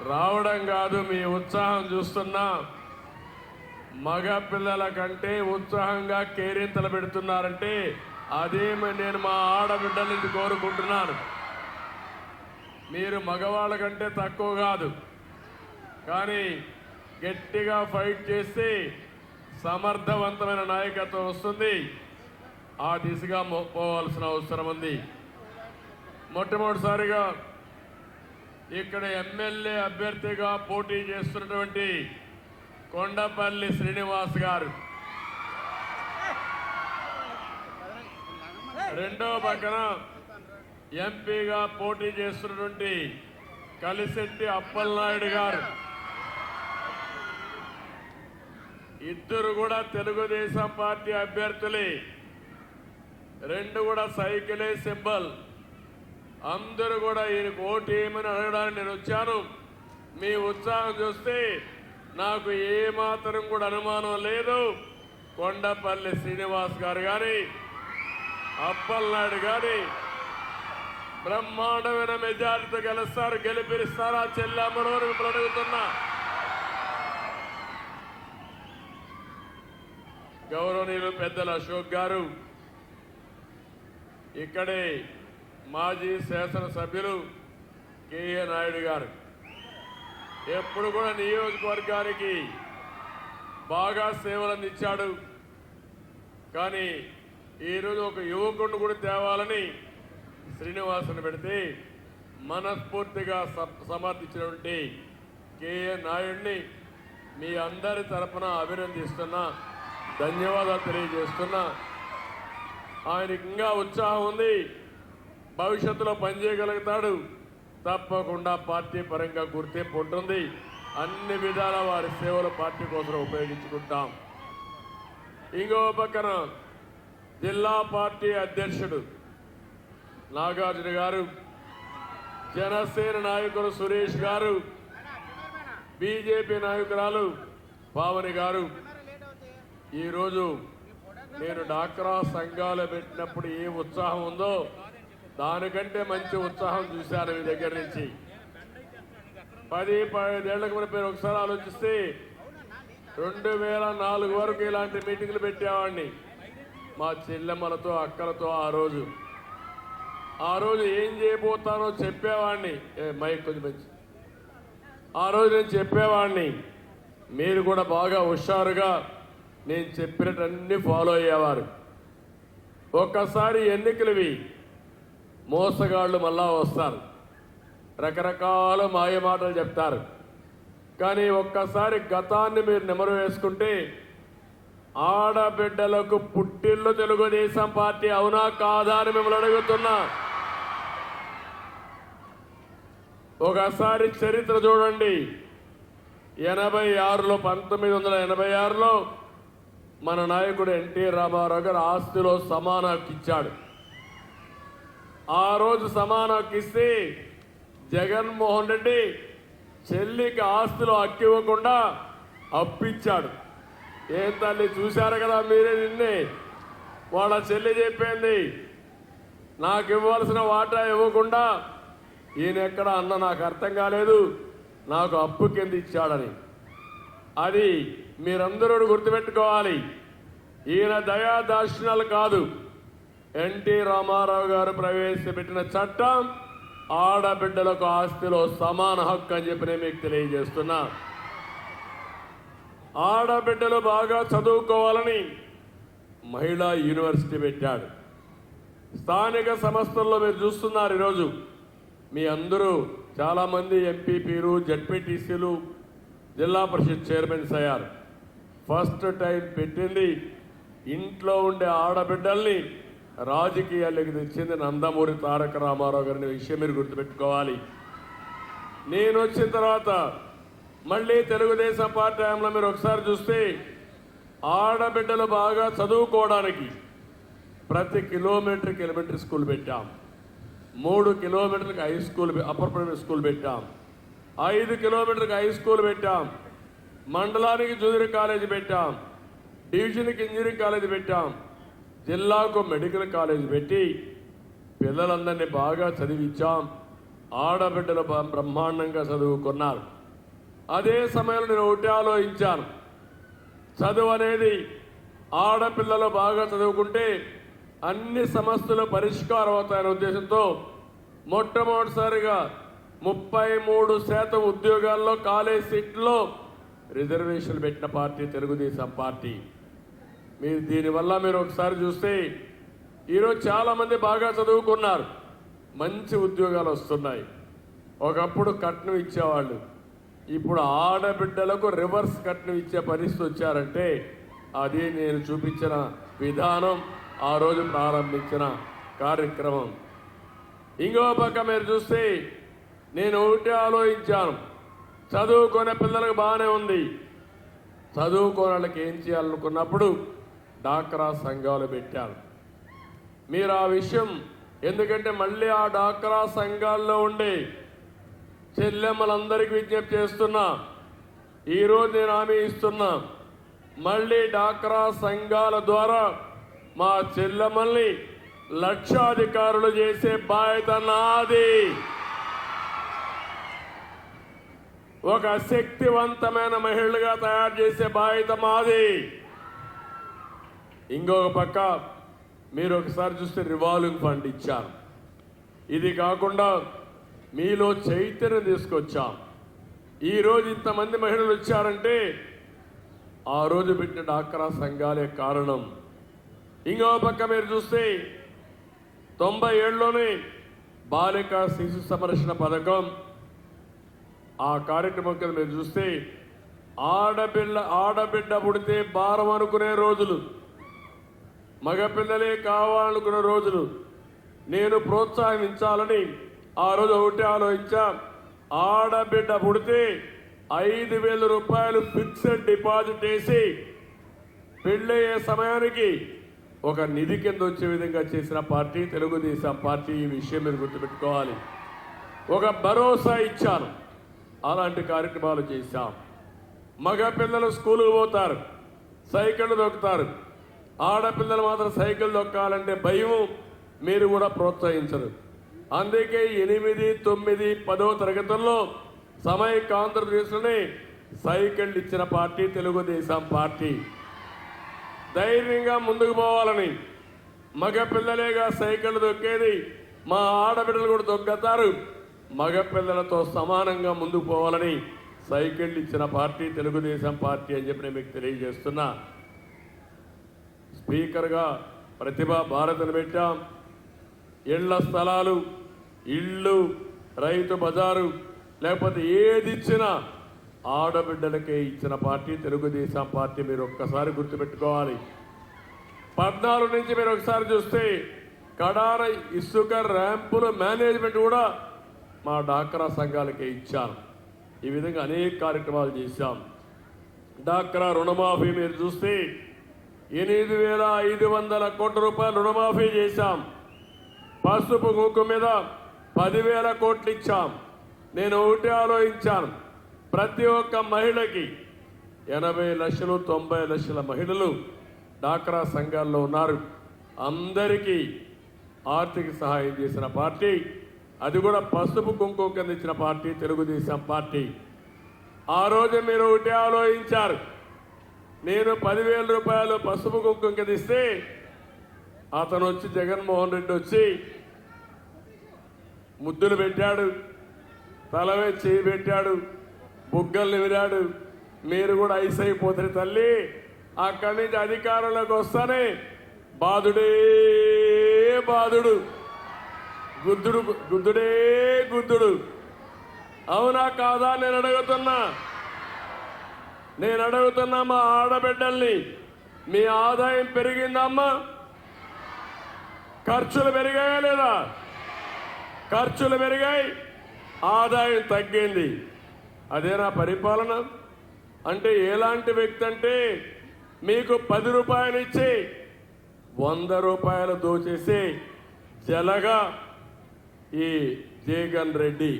రావడం కాదు, మీ ఉత్సాహం చూస్తున్నా మగ పిల్లల కంటే ఉత్సాహంగా కేరింతలు పెడుతున్నారంటే అదేమి నేను మా ఆడబిడ్డల నుంచి కోరుకుంటున్నాను. మీరు మగవాళ్ళ కంటే తక్కువ కాదు, కానీ గట్టిగా ఫైట్ చేసి సమర్థవంతమైన నాయకత్వం వస్తుంది. ఆ దిశగా పోవాల్సిన అవసరం ఉంది. మొట్టమొదటిసారిగా ఇక్కడ ఎమ్మెల్యే అభ్యర్థిగా పోటీ చేస్తున్నటువంటి కొండపల్లి శ్రీనివాస్ గారు, రెండో పక్కన ఎంపీగా పోటీ చేస్తున్నటువంటి కలిశెట్టి అప్పలనాయుడు గారు, ఇద్దరు కూడా తెలుగుదేశం పార్టీ అభ్యర్థులే. రెండు కూడా సైకిలే సింబల్. అందరూ కూడా ఈయనకు ఓటు ఏమని అడగడానికి నేను వచ్చాను. మీ ఉత్సాహం చూస్తే నాకు ఏమాత్రం కూడా అనుమానం లేదు. కొండపల్లి శ్రీనివాస్ గారు కానీ అప్పలనాయుడు కానీ బ్రహ్మాండమైన మెజారిటీతో గెలుస్తారు. గెలిపిస్తారా చెల్లెమ్మలో మిమ్మల్ని అడుగుతున్నా. గౌరవనీయులు పెద్దల అశోక్ గారు, ఇక్కడే మాజీ శాసనసభ్యులు కేఏ నాయుడు గారు ఎప్పుడు కూడా నియోజకవర్గానికి బాగా సేవలు అందించాడు. కానీ ఈరోజు ఒక యువకుడిని కూడా తేవాలని శ్రీనివాసుని పెడితే మనస్ఫూర్తిగా సమర్థించినటువంటి కేఏ నాయుడిని మీ అందరి తరపున అభినందిస్తున్నా, ధన్యవాదాలు తెలియజేస్తున్నా. ఆయనకి ఇంకా ఉత్సాహం ఉంది, భవిష్యత్తులో పనిచేయగలుగుతాడు. తప్పకుండా పార్టీ పరంగా గుర్తింపు ఉంటుంది. అన్ని విధాల వారి సేవలు పార్టీ కోసం ఉపయోగించుకుంటాం. ఇంకో పక్కన జిల్లా పార్టీ అధ్యక్షుడు నాగార్జున గారు, జనసేన నాయకులు సురేష్ గారు, బీజేపీ నాయకురాలు పావని గారు, ఈరోజు నేను డాక్రా సంఘాలు పెట్టినప్పుడు ఏ ఉత్సాహం ఉందో దానికంటే మంచి ఉత్సాహం చూశాను మీ దగ్గర నుంచి. 10-15 ఏళ్లకు మీరు ఒకసారి ఆలోచిస్తే 2004 వరకు ఇలాంటి మీటింగ్లు పెట్టేవాడిని మా చెల్లెమ్మలతో అక్కలతో. ఆ రోజు ఏం చేయబోతానో చెప్పేవాడిని. మైక్ కొంచెం మంచి. ఆ రోజు నేను చెప్పేవాడిని, మీరు కూడా బాగా హుషారుగా నేను చెప్పినట్టన్నీ ఫాలో అయ్యేవారు. ఒక్కసారి ఎన్నికలవి మోసగాళ్ళు మళ్ళా వస్తారు, రకరకాల మాయమాటలు చెప్తారు. కానీ ఒక్కసారి గతాన్ని మీరు నెమరు వేసుకుంటే ఆడబిడ్డలకు పుట్టిల్లు తెలుగుదేశం పార్టీ, అవునా కాదా అని మిమ్మల్ని అడుగుతున్నా. ఒకసారి చరిత్ర చూడండి. 1986లో మన నాయకుడు ఎన్టీ రామారావు గారు ఆస్తిలో సమాన హక్కు ఇచ్చాడు. ఆ రోజు సమాన హక్కు ఇస్తే జగన్మోహన్ రెడ్డి చెల్లికి ఆస్తిలో హక్కు ఇవ్వకుండా అప్పిచ్చాడు. ఏం తల్లి చూశారు కదా మీరే. నిన్నే వాళ్ళ చెల్లి చెప్పింది, నాకు ఇవ్వాల్సిన వాటా ఇవ్వకుండా ఈయన ఎక్కడ అన్న నాకు అర్థం కాలేదు, నాకు అప్పు కింద ఇచ్చాడని. అది మీరందరూ గుర్తుపెట్టుకోవాలి. ఈయన దయాదాక్షిణ్యాలు కాదు. ఎన్టీ రామారావు గారు ప్రవేశపెట్టిన చట్టం ఆడబిడ్డలకు ఆస్తిలో సమాన హక్కు అని చెప్పి నేను మీకు తెలియజేస్తున్నా. ఆడబిడ్డలు బాగా చదువుకోవాలని మహిళా యూనివర్సిటీ పెట్టాడు. స్థానిక సంస్థల్లో మీరు చూస్తున్నారు, ఈరోజు మీ అందరూ చాలామంది ఎంపీపీలు, జడ్పీటీసీలు, జిల్లా పరిషత్ చైర్మన్స్ అయ్యారు. ఫస్ట్ టైం పెట్టింది ఇంట్లో ఉండే ఆడబిడ్డల్ని రాజకీయాల్లోకి తెచ్చింది నందమూరి తారక రామారావు గారి విషయం మీరు గుర్తుపెట్టుకోవాలి. నేను వచ్చిన తర్వాత మళ్ళీ తెలుగుదేశం పార్టీ హయాంలో మీరు ఒకసారి చూస్తే ఆడబిడ్డలు బాగా చదువుకోవడానికి ప్రతి కిలోమీటర్కి ఎలిమెంటరీ స్కూల్ పెట్టాం, 3 కిలోమీటర్లకు high school, upper primary school పెట్టాం, 5 కిలోమీటర్లకు హై స్కూల్ పెట్టాం, మండలానికి జూనియర్ కాలేజీ పెట్టాం, డివిజన్కి ఇంజనీరింగ్ కాలేజీ పెట్టాం, జిల్లాకు మెడికల్ కాలేజీ పెట్టి పిల్లలందరినీ బాగా చదివించాం. ఆడబిడ్డలు బ్రహ్మాండంగా చదువుకున్నారు. అదే సమయంలో నేను ఒకటి ఆలోచించాను, చదువు అనేది ఆడపిల్లలు బాగా చదువుకుంటే అన్ని సమస్యలు పరిష్కారం అవుతాయనే ఉద్దేశంతో మొట్టమొదటిసారిగా 33% ఉద్యోగాల్లో కాలేజ్ సీట్లో రిజర్వేషన్లు పెట్టిన పార్టీ తెలుగుదేశం పార్టీ. మీరు దీనివల్ల మీరు ఒకసారి చూస్తే ఈరోజు చాలామంది బాగా చదువుకున్నారు, మంచి ఉద్యోగాలు వస్తున్నాయి. ఒకప్పుడు కట్నం ఇచ్చేవాళ్ళు, ఇప్పుడు ఆడబిడ్డలకు రివర్స్ కట్నం ఇచ్చే పరిస్థితి వచ్చారంటే అది నేను చూపించిన విధానం, ఆ రోజు ప్రారంభించిన కార్యక్రమం. ఇంకో పక్క మీరు చూస్తే నేను ఒకటి ఆలోచించాను, చదువుకునే పిల్లలకు బాగానే ఉంది, చదువుకోని వాళ్ళకి ఏం చేయాలనుకున్నప్పుడు డాక్రా సంఘాలు పెట్టారు. మీరు ఆ విషయం, ఎందుకంటే మళ్ళీ ఆ డాక్రా సంఘాల్లో ఉండే చెల్లెమ్మలందరికీ విజ్ఞప్తి చేస్తున్నా, ఈరోజు నేను హామీ ఇస్తున్నా, మళ్ళీ డాక్రా సంఘాల ద్వారా మా చెల్లెమ్మల్ని లక్షాధికారులు చేసే బాధ్యత నాది. ఒక శక్తివంతమైన మహిళలుగా తయారు చేసే బాధ్యత మాది. ఇంకొక పక్క మీరు ఒకసారి చూస్తే రివాల్వింగ్ ఫండ్ ఇచ్చారు. ఇది కాకుండా మీలో చైతన్యం తీసుకొచ్చాం. ఈరోజు ఇంతమంది మహిళలు వచ్చారంటే ఆ రోజు పెట్టిన డాక్రా సంఘాలే కారణం. ఇంకో పక్క మీరు చూస్తే 97లోనే బాలికా శిశు సంరక్షణ పథకం, ఆ కార్యక్రమం కింద మీరు చూస్తే ఆడబిడ్డ పుడితే భారం అనుకునే రోజులు, మగపిల్లలే కావాలనుకునే రోజులు నేను ప్రోత్సహించాలని ఆ రోజు ఒకటి ఆలోచించా. ఆడబిడ్డ పుడితే 5,000 రూపాయలు ఫిక్స్డ్ డిపాజిట్ వేసి పెళ్ళయ్యే సమయానికి ఒక నిధి కింద వచ్చే విధంగా చేసిన పార్టీ తెలుగుదేశం పార్టీ. ఈ విషయం మీరు గుర్తుపెట్టుకోవాలి. ఒక భరోసా ఇచ్చాను, అలాంటి కార్యక్రమాలు చేశాం. మగ పిల్లలు స్కూలుకు పోతారు, సైకిళ్ళు దొక్కుతారు, ఆడపిల్లలు మాత్రం సైకిల్ దొక్కాలంటే భయం, మీరు కూడా ప్రోత్సహించరు. అందుకే 8, 9, 10వ తరగతుల్లో సమైక్య ఆంధ్రప్రదేశ్లోనే సైకిళ్ళు ఇచ్చిన పార్టీ తెలుగుదేశం పార్టీ. ధైర్యంగా ముందుకు పోవాలని, మగపిల్లలేగా సైకిళ్ళు దొక్కేది, మా ఆడబిడ్డలు కూడా దొక్కుతారు, మగపిల్లలతో సమానంగా ముందుకు పోవాలని సైకిళ్ళు ఇచ్చిన పార్టీ తెలుగుదేశం పార్టీ అని చెప్పి నేను మీకు తెలియజేస్తున్నా. స్పీకర్గా ప్రతిభా భారతిని పెట్టాం. ఇళ్ల స్థలాలు, ఇళ్ళు, రైతు బజారు, లేకపోతే ఏది ఇచ్చినా ఆడబిడ్డలకే ఇచ్చిన పార్టీ తెలుగుదేశం పార్టీ. మీరు ఒక్కసారి గుర్తుపెట్టుకోవాలి. 14 నుంచి మీరు ఒకసారి చూస్తే కడాన ఇసుక ర్యాంపుల మేనేజ్మెంట్ కూడా మా డాక్రా సంఘాలకే ఇచ్చాను. ఈ విధంగా అనేక కార్యక్రమాలు చేశాం. డాక్రా రుణమాఫీ మీరు చూస్తే 8,500 కోట్ల రూపాయలు రుణమాఫీ చేశాం. పసుపు కుంకుమ మీద 10,000 కోట్లు ఇచ్చాం. నేను ఒకటి ఆలోచించాను, ప్రతి ఒక్క మహిళకి 80 లక్షలు 90 లక్షల మహిళలు డాక్రా సంఘాల్లో ఉన్నారు. అందరికీ ఆర్థిక సహాయం చేసిన పార్టీ, అది కూడా పసుపు కుంకుమ కింద ఇచ్చిన పార్టీ తెలుగుదేశం పార్టీ. ఆ రోజు మీరు ఒకటి ఆలోచించారు, నేను 10,000 రూపాయలు పసుపు కుంకుమ కింద ఇస్తే అతను వచ్చి జగన్మోహన్ రెడ్డి వచ్చి ముద్దులు పెట్టాడు, తలవే చేయి పెట్టాడు, బుగ్గల్ని విరాడు. మీరు కూడా ఐస్ అయిపోతారు తల్లి, అక్కడి నుంచి అధికారంలోకి వస్తానే బాధుడే బాధుడు, గుద్దుడే గుద్దుడు. అవునా కాదా? నేను అడుగుతున్నా మా ఆడబిడ్డల్ని, మీ ఆదాయం పెరిగిందమ్మా? ఖర్చులు పెరిగాయా లేదా? ఖర్చులు పెరిగాయి, ఆదాయం తగ్గింది. అదేనా పరిపాలన అంటే? ఎలాంటి వ్యక్తి అంటే మీకు 10 రూపాయలు ఇచ్చి 100 రూపాయలు దోచేసి జలగా ఈ జగన్ రెడ్డి.